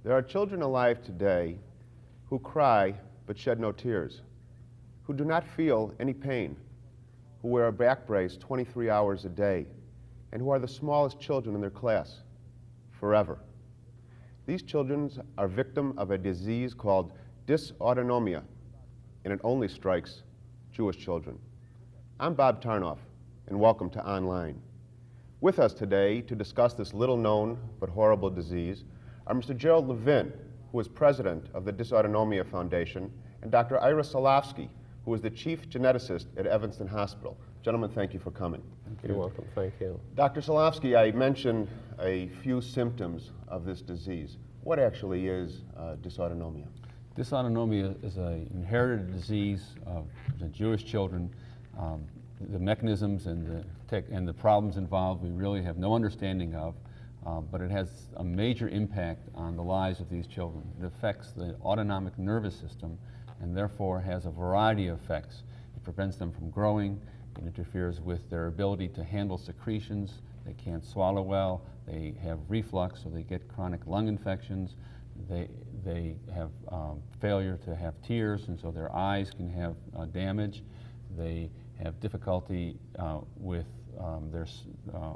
There are children alive today who cry but shed no tears, who do not feel any pain, who wear a back brace 23 hours a day, and who are the smallest children in their class, forever. These children are victim of a disease called dysautonomia, and it only strikes Jewish children. I'm Bob Tarnoff, and welcome to Online. With us today to discuss this little-known but horrible disease are Mr. Gerald Levin, who is president of the Dysautonomia Foundation, and Dr. Ira Solovsky, who is the chief geneticist at Evanston Hospital. Gentlemen, thank you for coming. You're welcome. Thank you. Dr. Solovsky, I mentioned a few symptoms of this disease. What actually is dysautonomia? Dysautonomia is an inherited disease of the Jewish children. The mechanisms and the problems involved we really have no understanding of, but it has a major impact on the lives of these children. It affects the autonomic nervous system and therefore has a variety of effects. It prevents them from growing, it interferes with their ability to handle secretions, they can't swallow well, they have reflux, so they get chronic lung infections, they have failure to have tears, and so their eyes can have damage. They have difficulty with their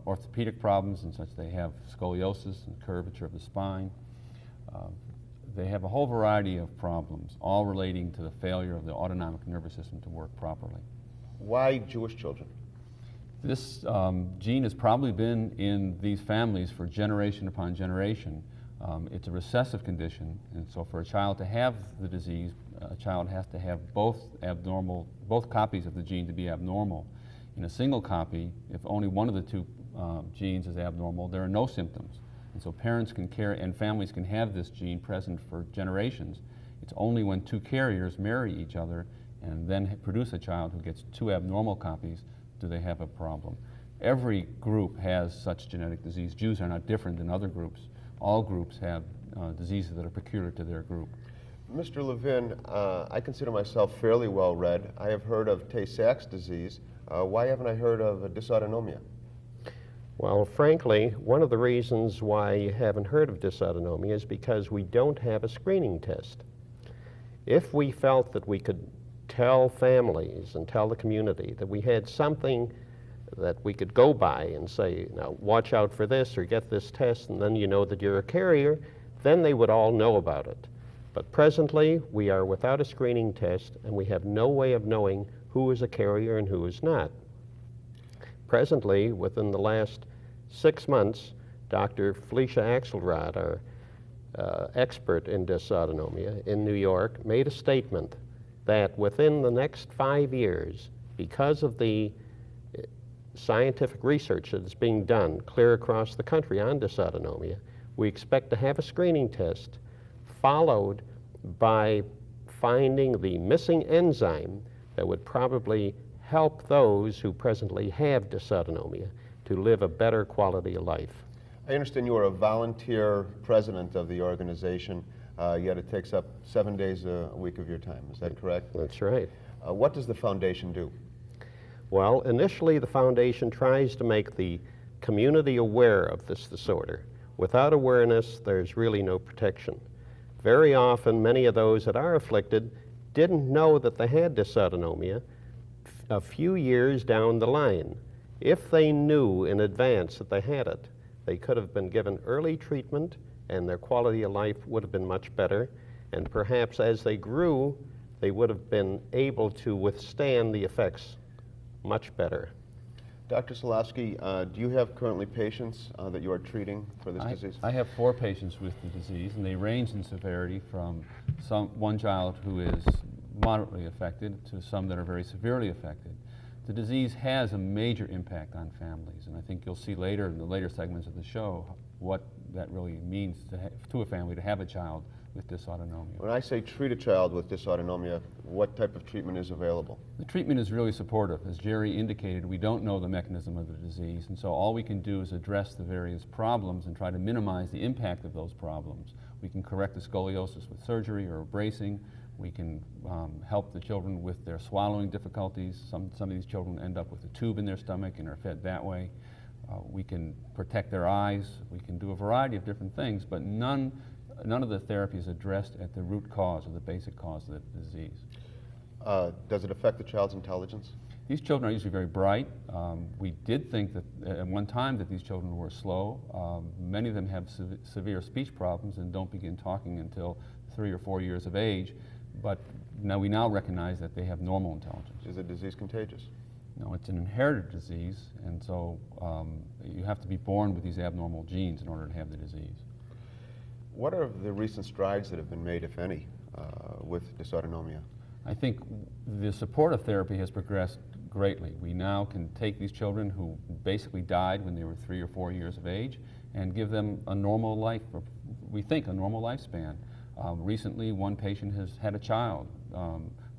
orthopedic problems and such. They have scoliosis and curvature of the spine. They have a whole variety of problems, all relating to the failure of the autonomic nervous system to work properly. Why Jewish children? This gene has probably been in these families for generation upon generation. It's a recessive condition, and so for a child to have the disease, a child has to have both copies of the gene to be abnormal. In a single copy, if only one of the two genes is abnormal, there are no symptoms. And so parents can carry, and families can have this gene present for generations. It's only when two carriers marry each other and then produce a child who gets two abnormal copies do they have a problem. Every group has such genetic disease. Jews are not different than other groups. All groups have diseases that are peculiar to their group. Mr. Levin, I consider myself fairly well read. I have heard of Tay-Sachs disease. Why haven't I heard of dysautonomia? Well, frankly, one of the reasons why you haven't heard of dysautonomia is because we don't have a screening test. If we felt that we could tell families and tell the community that we had something that we could go by and say, now watch out for this or get this test and then you know that you're a carrier, then they would all know about it. But presently, we are without a screening test and we have no way of knowing who is a carrier and who is not. Presently, within the last 6 months, Dr. Felicia Axelrod, our expert in dysautonomia in New York, made a statement that within the next 5 years, because of the scientific research that is being done clear across the country on dysautonomia, we expect to have a screening test followed by finding the missing enzyme that would probably help those who presently have dysautonomia to live a better quality of life. I understand you are a volunteer president of the organization, yet it takes up 7 days a week of your time. Is that correct? That's right. What does the foundation do? Well, initially the foundation tries to make the community aware of this disorder. Without awareness, there's really no protection. Very often, many of those that are afflicted didn't know that they had dysautonomia a few years down the line. If they knew in advance that they had it, they could have been given early treatment and their quality of life would have been much better, and perhaps as they grew, they would have been able to withstand the effects much better. Dr. Solovsky, do you have currently patients that you are treating for this disease? I have 4 patients with the disease, and they range in severity from one child who is moderately affected to some that are very severely affected. The disease has a major impact on families, and I think you'll see later in the later segments of the show what that really means to a family to have a child with dysautonomia. When I say treat a child with dysautonomia, what type of treatment is available? The treatment is really supportive. As Jerry indicated, we don't know the mechanism of the disease, and so all we can do is address the various problems and try to minimize the impact of those problems. We can correct the scoliosis with surgery or bracing. We can help the children with their swallowing difficulties. Some of these children end up with a tube in their stomach and are fed that way. We can protect their eyes. We can do a variety of different things, but none none of the therapy is addressed at the root cause or the basic cause of the disease. Does it affect the child's intelligence? These children are usually very bright. We did think that at one time that these children were slow. Many of them have severe speech problems and don't begin talking until 3 or 4 years of age, but we now recognize that they have normal intelligence. Is the disease contagious? No, it's an inherited disease, and so you have to be born with these abnormal genes in order to have the disease. What are the recent strides that have been made, if any, with dysautonomia? I think the supportive therapy has progressed greatly. We now can take these children who basically died when they were 3 or 4 years of age and give them a normal life, or we think a normal lifespan. Recently, one patient has had a child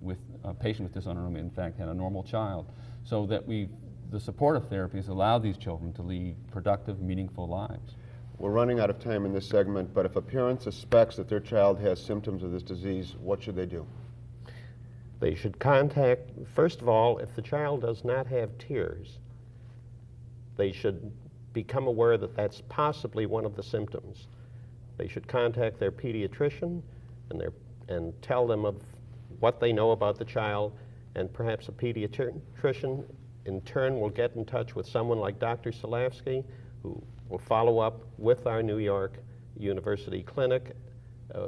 with a patient with dysautonomia, in fact, had a normal child. So that the supportive therapy has allowed these children to lead productive, meaningful lives. We're running out of time in this segment, but if a parent suspects that their child has symptoms of this disease, what should they do? They should contact, first of all, if the child does not have tears, they should become aware that that's possibly one of the symptoms. They should contact their pediatrician and tell them of what they know about the child, and perhaps a pediatrician in turn will get in touch with someone like Dr. Silavsky, who will follow up with our New York University clinic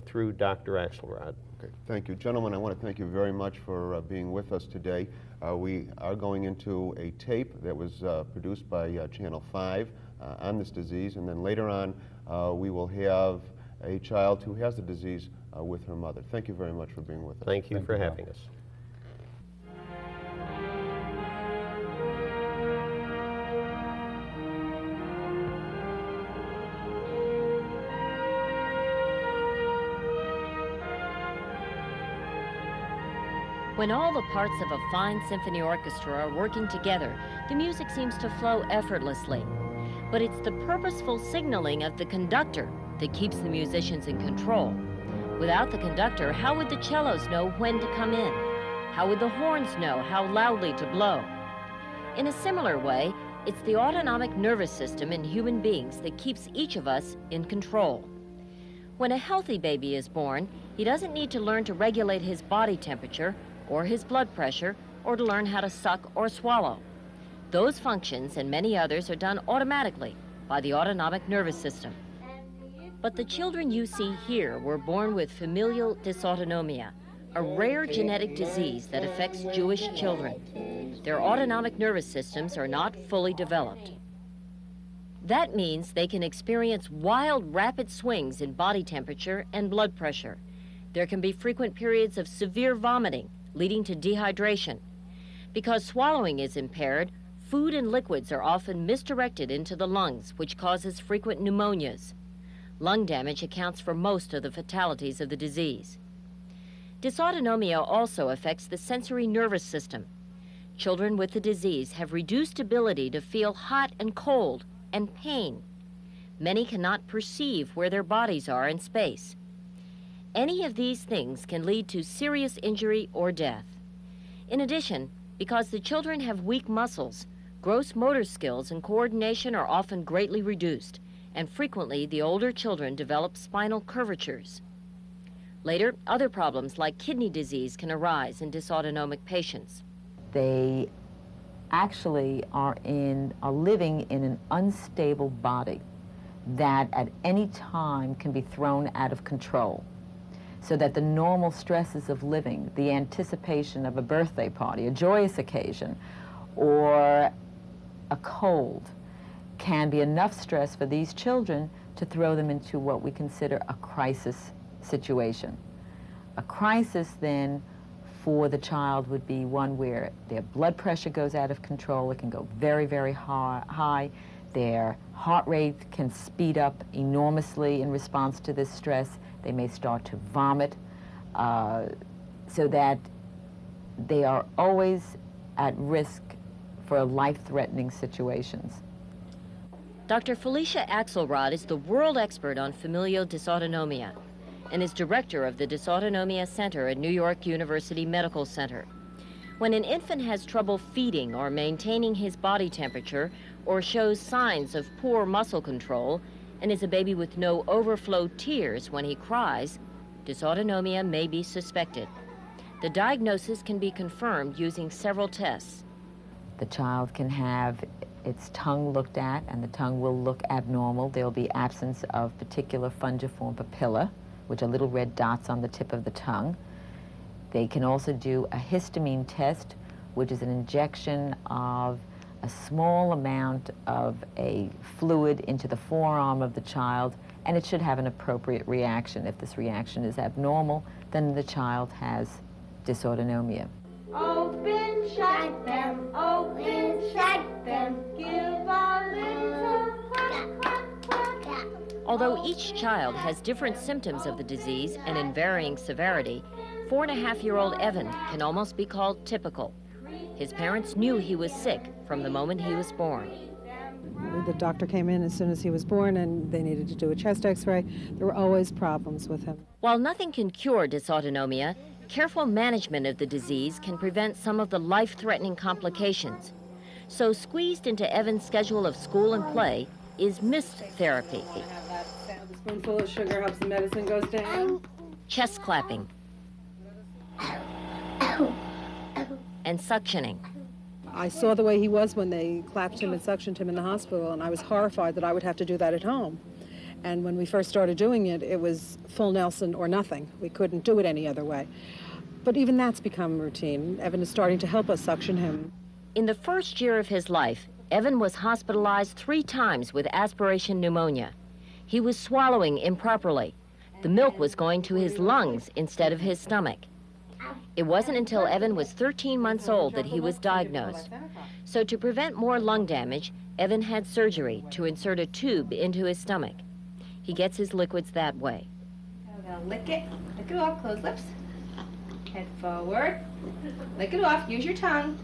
through Dr. Axelrod. Okay, thank you. Gentlemen, I want to thank you very much for being with us today. We are going into a tape that was produced by Channel 5 on this disease, and then later on we will have a child who has the disease with her mother. Thank you very much for being with us. Thank you for having us. When all the parts of a fine symphony orchestra are working together, the music seems to flow effortlessly. But it's the purposeful signaling of the conductor that keeps the musicians in control. Without the conductor, how would the cellos know when to come in? How would the horns know how loudly to blow? In a similar way, it's the autonomic nervous system in human beings that keeps each of us in control. When a healthy baby is born, he doesn't need to learn to regulate his body temperature or his blood pressure, or to learn how to suck or swallow. Those functions and many others are done automatically by the autonomic nervous system. But the children you see here were born with familial dysautonomia, a rare genetic disease that affects Jewish children. Their autonomic nervous systems are not fully developed. That means they can experience wild, rapid swings in body temperature and blood pressure. There can be frequent periods of severe vomiting, leading to dehydration. Because swallowing is impaired, food and liquids are often misdirected into the lungs, which causes frequent pneumonias. Lung damage accounts for most of the fatalities of the disease. Dysautonomia also affects the sensory nervous system. Children with the disease have reduced ability to feel hot and cold and pain. Many cannot perceive where their bodies are in space. Any of these things can lead to serious injury or death. In addition, because the children have weak muscles, gross motor skills and coordination are often greatly reduced, and frequently the older children develop spinal curvatures. Later, other problems like kidney disease can arise in dysautonomic patients. They actually are living in an unstable body that at any time can be thrown out of control. So that the normal stresses of living, the anticipation of a birthday party, a joyous occasion, or a cold, can be enough stress for these children to throw them into what we consider a crisis situation. A crisis then for the child would be one where their blood pressure goes out of control. It can go very, very high. Their heart rate can speed up enormously in response to this stress. They may start to vomit, so that they are always at risk for life-threatening situations. Dr. Felicia Axelrod is the world expert on familial dysautonomia and is director of the Dysautonomia Center at New York University Medical Center. When an infant has trouble feeding or maintaining his body temperature or shows signs of poor muscle control, and is a baby with no overflow tears when he cries, dysautonomia may be suspected. The diagnosis can be confirmed using several tests. The child can have its tongue looked at, and the tongue will look abnormal. There'll be absence of particular fungiform papilla, which are little red dots on the tip of the tongue. They can also do a histamine test, which is an injection of a small amount of a fluid into the forearm of the child, and it should have an appropriate reaction. If this reaction is abnormal, then the child has dysautonomia. Open, shut them, open, shut them, give a little quack, quack, quack. Although each child has different symptoms of the disease and in varying severity, 4.5-year-old Evan can almost be called typical. His parents knew he was sick from the moment he was born. The doctor came in as soon as he was born, and they needed to do a chest x-ray. There were always problems with him. While nothing can cure dysautonomia, careful management of the disease can prevent some of the life-threatening complications. So squeezed into Evan's schedule of school and play is mist therapy, A spoonful of sugar helps the medicine goes down. chest clapping, and suctioning. I saw the way he was when they clapped him and suctioned him in the hospital, and I was horrified that I would have to do that at home. And when we first started doing it, it was full Nelson or nothing. We couldn't do it any other way. But even that's become routine. Evan is starting to help us suction him. In the first year of his life, Evan was hospitalized 3 times with aspiration pneumonia. He was swallowing improperly. The milk was going to his lungs instead of his stomach. It wasn't until Evan was 13 months old that he was diagnosed. So to prevent more lung damage, Evan had surgery to insert a tube into his stomach. He gets his liquids that way. Now lick it off, close lips. Head forward. Lick it off, use your tongue.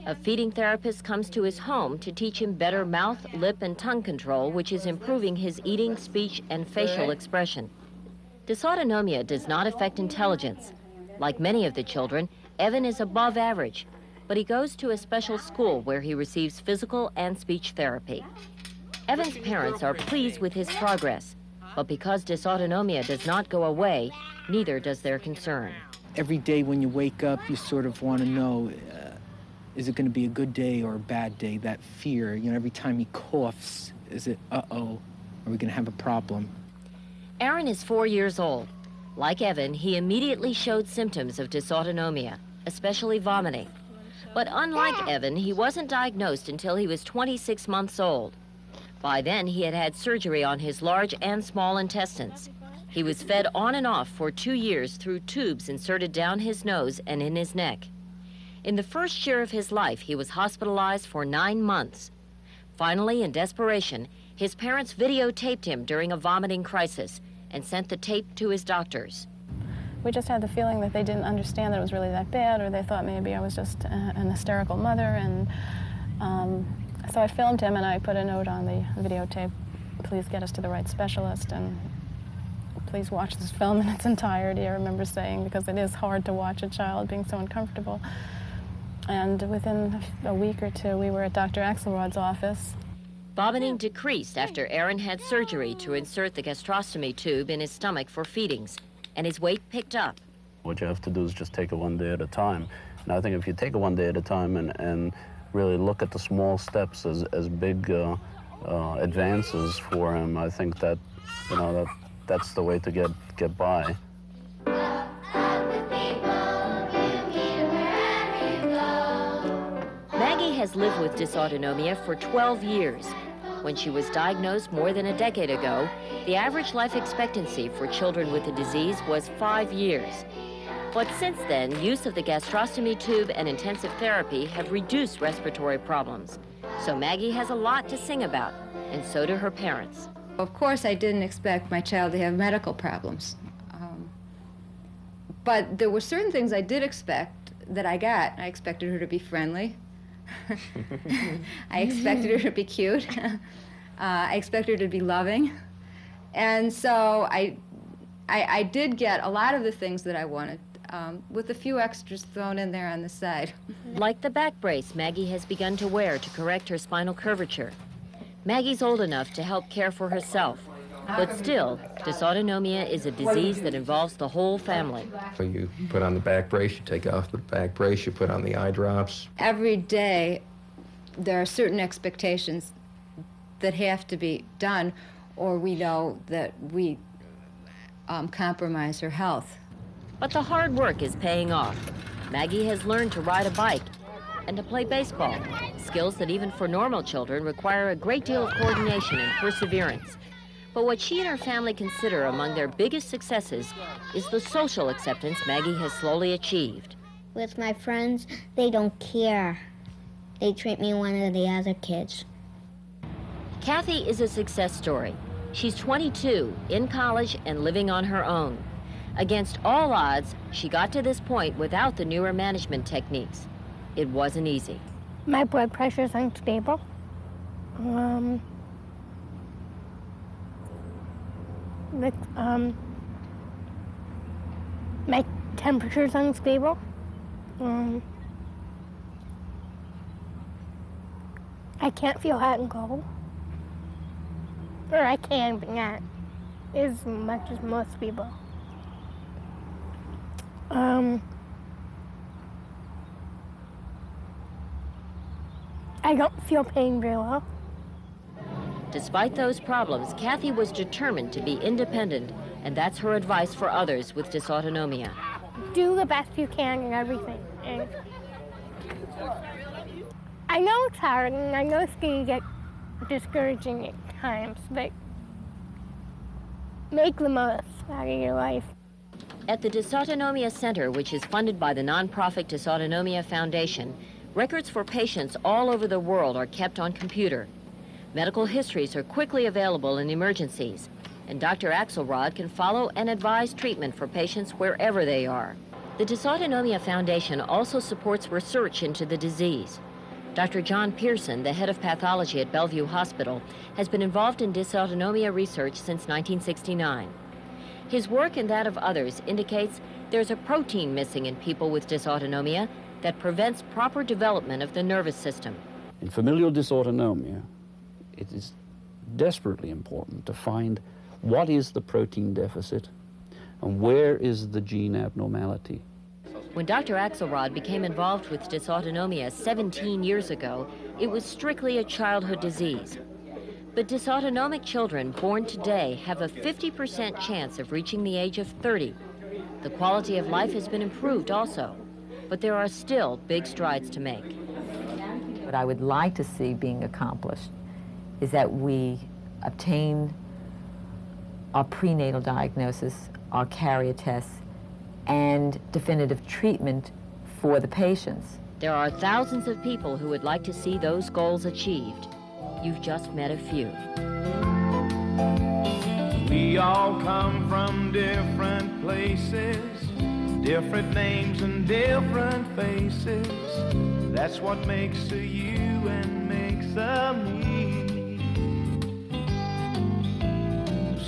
A feeding therapist comes to his home to teach him better mouth, lip, and tongue control, which is improving his eating, speech, and facial expression. Dysautonomia does not affect intelligence. Like many of the children, Evan is above average, but he goes to a special school where he receives physical and speech therapy. Evan's parents are pleased with his progress, but because dysautonomia does not go away, neither does their concern. Every day when you wake up, you sort of want to know, is it going to be a good day or a bad day? That fear, every time he coughs, is it, uh-oh, are we going to have a problem? Aaron is 4 years old. Like Evan, he immediately showed symptoms of dysautonomia, especially vomiting. But unlike Evan, he wasn't diagnosed until he was 26 months old. By then, he had had surgery on his large and small intestines. He was fed on and off for 2 years through tubes inserted down his nose and in his neck. In the first year of his life, he was hospitalized for 9 months. Finally, in desperation, his parents videotaped him during a vomiting crisis and sent the tape to his doctors. We just had the feeling that they didn't understand that it was really that bad, or they thought maybe I was just an hysterical mother, and so I filmed him and I put a note on the videotape, please get us to the right specialist, and please watch this film in its entirety, I remember saying, because it is hard to watch a child being so uncomfortable. And within a week or two, we were at Dr. Axelrod's office. Vomiting decreased after Aaron had surgery to insert the gastrostomy tube in his stomach for feedings, and his weight picked up. What you have to do is just take it one day at a time. And I think if you take it one day at a time and really look at the small steps as big advances for him, I think that, that's the way to get by. Maggie has lived with dysautonomia for 12 years. When she was diagnosed more than a decade ago, the average life expectancy for children with the disease was 5 years. But since then, use of the gastrostomy tube and intensive therapy have reduced respiratory problems. So Maggie has a lot to sing about, and so do her parents. Of course, I didn't expect my child to have medical problems. But there were certain things I did expect that I got. I expected her to be friendly. I expected her to be cute. I expected her to be loving. And so I did get a lot of the things that I wanted, with a few extras thrown in there on the side. Like the back brace Maggie has begun to wear to correct her spinal curvature. Maggie's old enough to help care for herself, but still, dysautonomia is a disease that involves the whole family. So you put on the back brace, you take off the back brace, you put on the eye drops. Every day, there are certain expectations that have to be done, or we know that we compromise her health. But the hard work is paying off. Maggie has learned to ride a bike and to play baseball, skills that even for normal children require a great deal of coordination and perseverance. But what she and her family consider among their biggest successes is the social acceptance Maggie has slowly achieved. With my friends, they don't care. They treat me one of the other kids. Kathy is a success story. She's 22, in college, and living on her own. Against all odds, she got to this point without the newer management techniques. It wasn't easy. My blood pressure's unstable. My temperature's unstable. I can't feel hot and cold. Or I can, but not as much as most people. I don't feel pain very well. Despite those problems, Kathy was determined to be independent, and that's her advice for others with dysautonomia. Do the best you can in everything. And I know it's hard, and I know it's going to get discouraging at times, but make the most out of your life. At the Dysautonomia Center, which is funded by the nonprofit Dysautonomia Foundation, records for patients all over the world are kept on computer. Medical histories are quickly available in emergencies, and Dr. Axelrod can follow and advise treatment for patients wherever they are. The Dysautonomia Foundation also supports research into the disease. Dr. John Pearson, the head of pathology at Bellevue Hospital, has been involved in dysautonomia research since 1969. His work and that of others indicates there's a protein missing in people with dysautonomia that prevents proper development of the nervous system. In familial dysautonomia, it is desperately important to find what is the protein deficit and where is the gene abnormality. When Dr. Axelrod became involved with dysautonomia 17 years ago, it was strictly a childhood disease. But dysautonomic children born today have a 50% chance of reaching the age of 30. The quality of life has been improved also, but there are still big strides to make. What I would like to see being accomplished is that we obtain our prenatal diagnosis, our carrier tests, and definitive treatment for the patients. There are thousands of people who would like to see those goals achieved. You've just met a few. We all come from different places, different names and different faces. That's what makes a you and makes a me.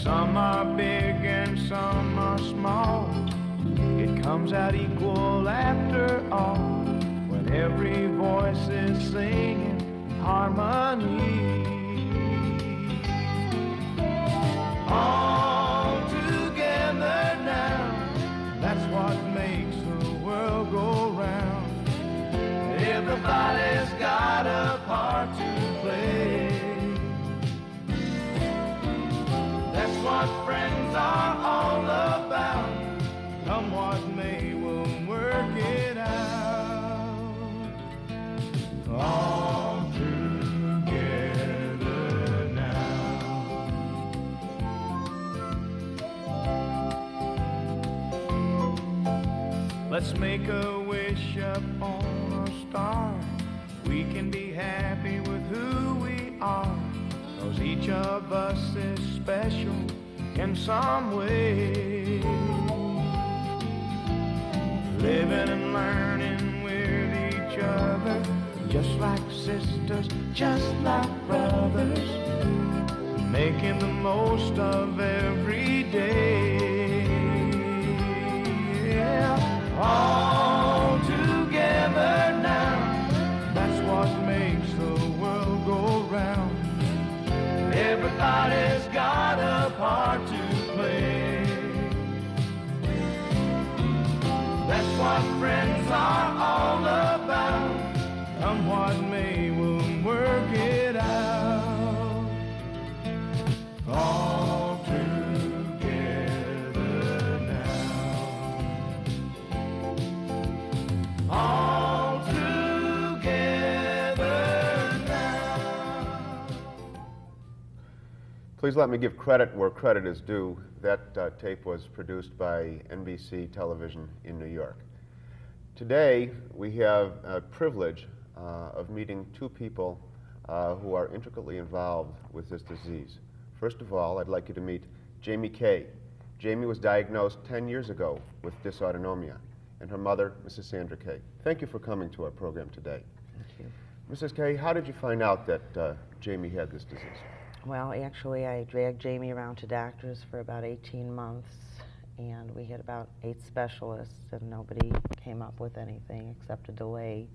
Some are big and some are small. It comes out equal after all, when every voice is singing harmony. All together now, that's what makes the world go round. Everybody's got a part to play. That's what friends are all about. Come what may, we'll work it out. All together now. Let's make a wish up on a star. We can be happy with who we are, 'cause each of us is special in some way. Living and learning with each other, just like sisters, just like brothers, making the most of every day. Yeah. All together now, that's what makes the world go round. what friends are all about. Come what may, we'll work it out. All together now. All together now. Please let me give credit where credit is due. That tape was produced by NBC Television in New York. Today, we have a privilege of meeting two people who are intricately involved with this disease. First of all, I'd like you to meet Jamie Kay. Jamie was diagnosed 10 years ago with dysautonomia, and her mother, Mrs. Sandra Kay. Thank you for coming to our program today. Thank you. Mrs. Kay, how did you find out that Jamie had this disease? Well, actually, I dragged Jamie around to doctors for about 18 months, and we had about 8 specialists, and nobody came up with anything except a delay.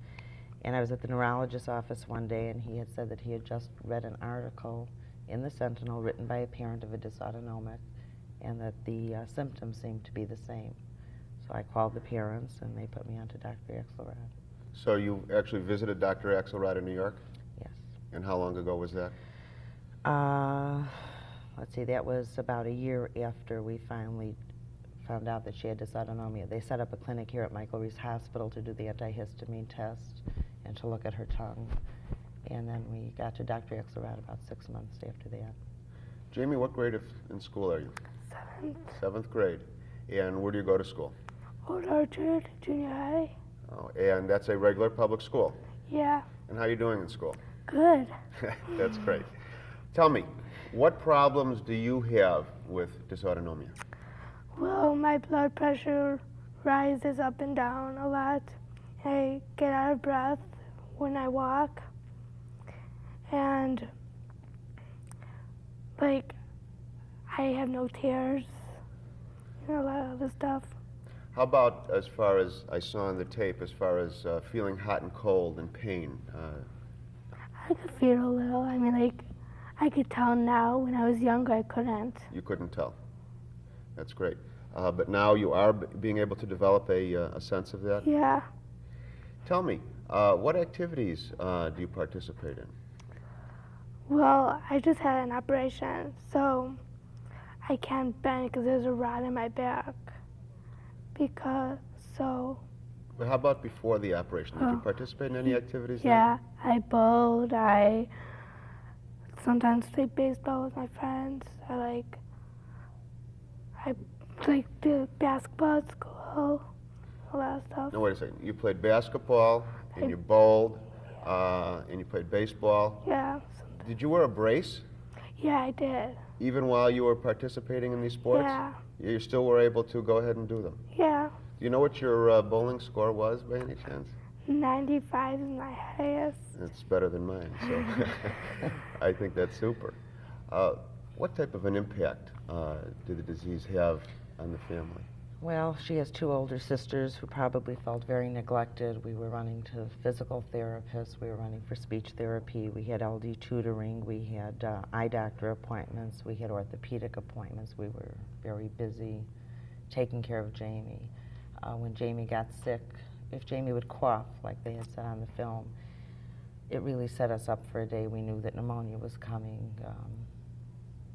And I was at the neurologist's office one day, and he had said that he had just read an article in the Sentinel written by a parent of a dysautonomic, and that the symptoms seemed to be the same. So I called the parents, and they put me on to Dr. Axelrod. So you actually visited Dr. Axelrod in New York? Yes. And how long ago was that? Let's see, that was about a year after we finally found out that she had dysautonomia. They set up a clinic here at Michael Reese Hospital to do the antihistamine test and to look at her tongue. And then we got to Dr. Axelrod about 6 months after that. Jamie, what grade in school are you? 7th. 7th grade. And where do you go to school? Old Orchard, junior high. Oh, and that's a regular public school? Yeah. And how are you doing in school? Good. That's great. Tell me, what problems do you have with dysautonomia? Well, my blood pressure rises up and down a lot. I get out of breath when I walk. And, like, I have no tears. You know, a lot of other stuff. How about as far as I saw in the tape, as far as feeling hot and cold and pain? I could feel a little. I mean, like, I could tell now. When I was younger, I couldn't. You couldn't tell. That's great. But now you are being able to develop a sense of that? Yeah. Tell me, what activities do you participate in? Well, I just had an operation, so I can't bend because there's a rod in my back. Well, how about before the operation? Did you participate in any activities? Yeah, I bowled. I sometimes play baseball with my friends. I do basketball at school, a lot of stuff. No, wait a second. You played basketball, and you bowled, and you played baseball. Yeah. Did you wear a brace? Yeah, I did. Even while you were participating in these sports? Yeah. You still were able to go ahead and do them? Yeah. Do you know what your bowling score was by any chance? 95 is my highest. It's better than mine, so I think that's super. What type of an impact did the disease have on the family? Well, she has 2 older sisters who probably felt very neglected. We were running to physical therapists. We were running for speech therapy. We had LD tutoring. We had eye doctor appointments. We had orthopedic appointments. We were very busy taking care of Jamie. When Jamie got sick, if Jamie would cough, like they had said on the film, it really set us up for a day. We knew that pneumonia was coming.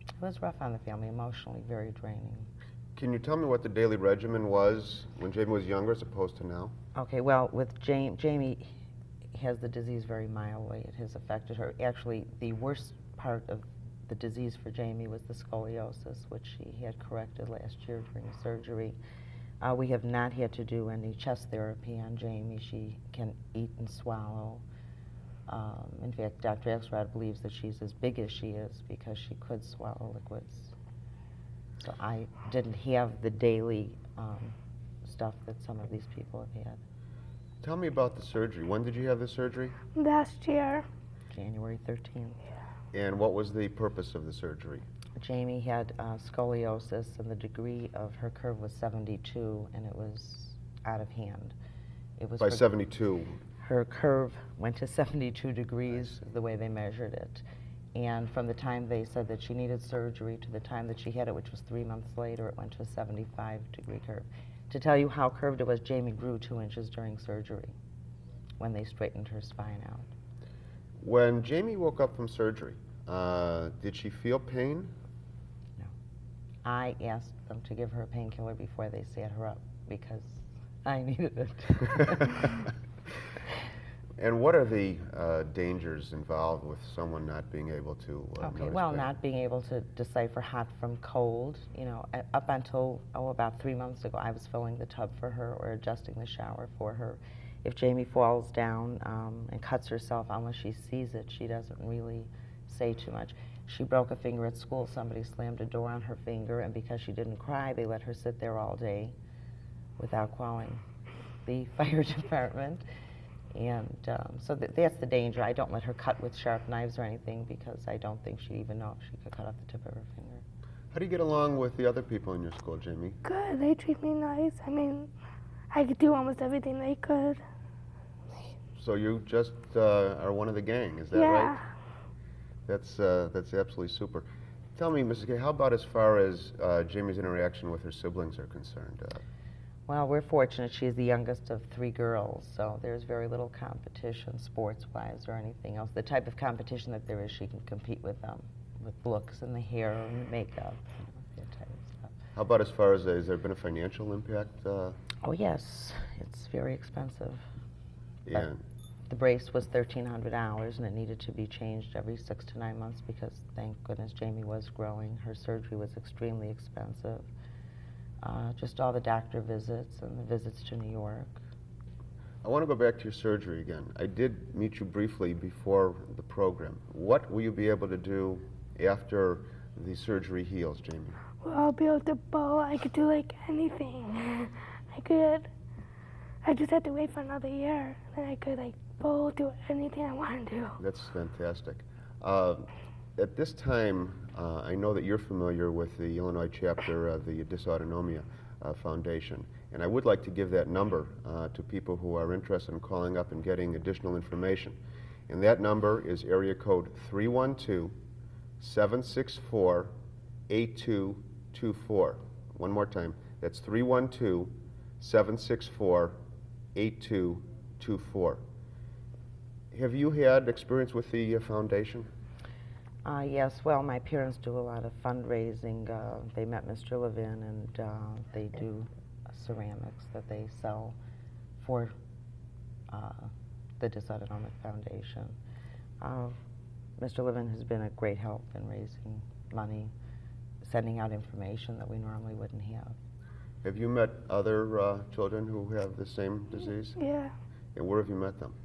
It was rough on the family, emotionally very draining. Can you tell me what the daily regimen was when Jamie was younger as opposed to now? Okay, well, with Jamie has the disease very mildly. It has affected her. Actually, the worst part of the disease for Jamie was the scoliosis, which she had corrected last year during surgery. We have not had to do any chest therapy on Jamie. She can eat and swallow. In fact, Dr. Axelrod believes that she's as big as she is because she could swallow liquids. So I didn't have the daily stuff that some of these people have had. Tell me about the surgery. When did you have the surgery? Last year. January 13th. And what was the purpose of the surgery? Jamie had scoliosis, and the degree of her curve was 72, and it was out of hand. It was by 72? Her curve went to 72 degrees, the way they measured it. And from the time they said that she needed surgery to the time that she had it, which was 3 months later, it went to a 75-degree curve. To tell you how curved it was, Jamie grew 2 inches during surgery when they straightened her spine out. When Jamie woke up from surgery, did she feel pain? No. I asked them to give her a painkiller before they sat her up because I needed it. And what are the dangers involved with someone not being able to Okay, well, not being able to decipher hot from cold. You know, up until, about 3 months ago, I was filling the tub for her or adjusting the shower for her. If Jamie falls down and cuts herself, unless she sees it, she doesn't really say too much. She broke a finger at school. Somebody slammed a door on her finger, and because she didn't cry, they let her sit there all day without calling the fire department. And so that's the danger. I don't let her cut with sharp knives or anything because I don't think she'd even know if she could cut off the tip of her finger. How do you get along with the other people in your school, Jamie? Good. They treat me nice. I mean, I could do almost everything they could. So you just are one of the gang, is that right? That's absolutely super. Tell me, Mrs. Kay, how about as far as Jamie's interaction with her siblings are concerned? Well, we're fortunate. She's the youngest of 3 girls, so there's very little competition, sports-wise or anything else. The type of competition that there is, she can compete with them, with looks and the hair and the makeup, that type of stuff. How about as far as, has there been a financial impact? Oh, yes. It's very expensive. Yeah. The brace was $1,300, and it needed to be changed every 6 to 9 months because, thank goodness, Jamie was growing. Her surgery was extremely expensive. Just all the doctor visits and the visits to New York. I want to go back to your surgery again. I did meet you briefly before the program. What will you be able to do after the surgery heals, Jamie? Well, I'll be able to bowl. I could do like anything. I just have to wait for another year. Then I could like bowl, do anything I want to do. That's fantastic. At this time, I know that you're familiar with the Illinois chapter of the Dysautonomia Foundation, and I would like to give that number to people who are interested in calling up and getting additional information. And that number is area code 312-764-8224. One more time, that's 312-764-8224. Have you had experience with the foundation? Yes, well, my parents do a lot of fundraising. They met Mr. Levin, and they do ceramics that they sell for the Dysautonomic Foundation. Mr. Levin has been a great help in raising money, sending out information that we normally wouldn't have. Have you met other children who have the same disease? Yeah. And where have you met them?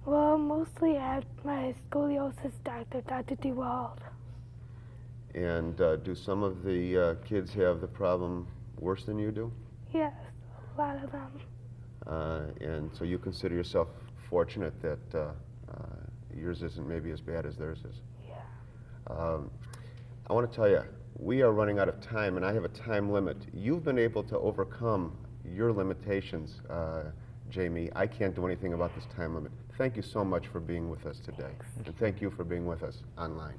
Well, mostly at my scoliosis doctor, Dr. DeWald. And do some of the kids have the problem worse than you do? Yes, a lot of them. And so you consider yourself fortunate that yours isn't maybe as bad as theirs is? Yeah. I want to tell you, we are running out of time, and I have a time limit. You've been able to overcome your limitations, Jamie. I can't do anything about this time limit. Thank you so much for being with us today. And thank you for being with us online.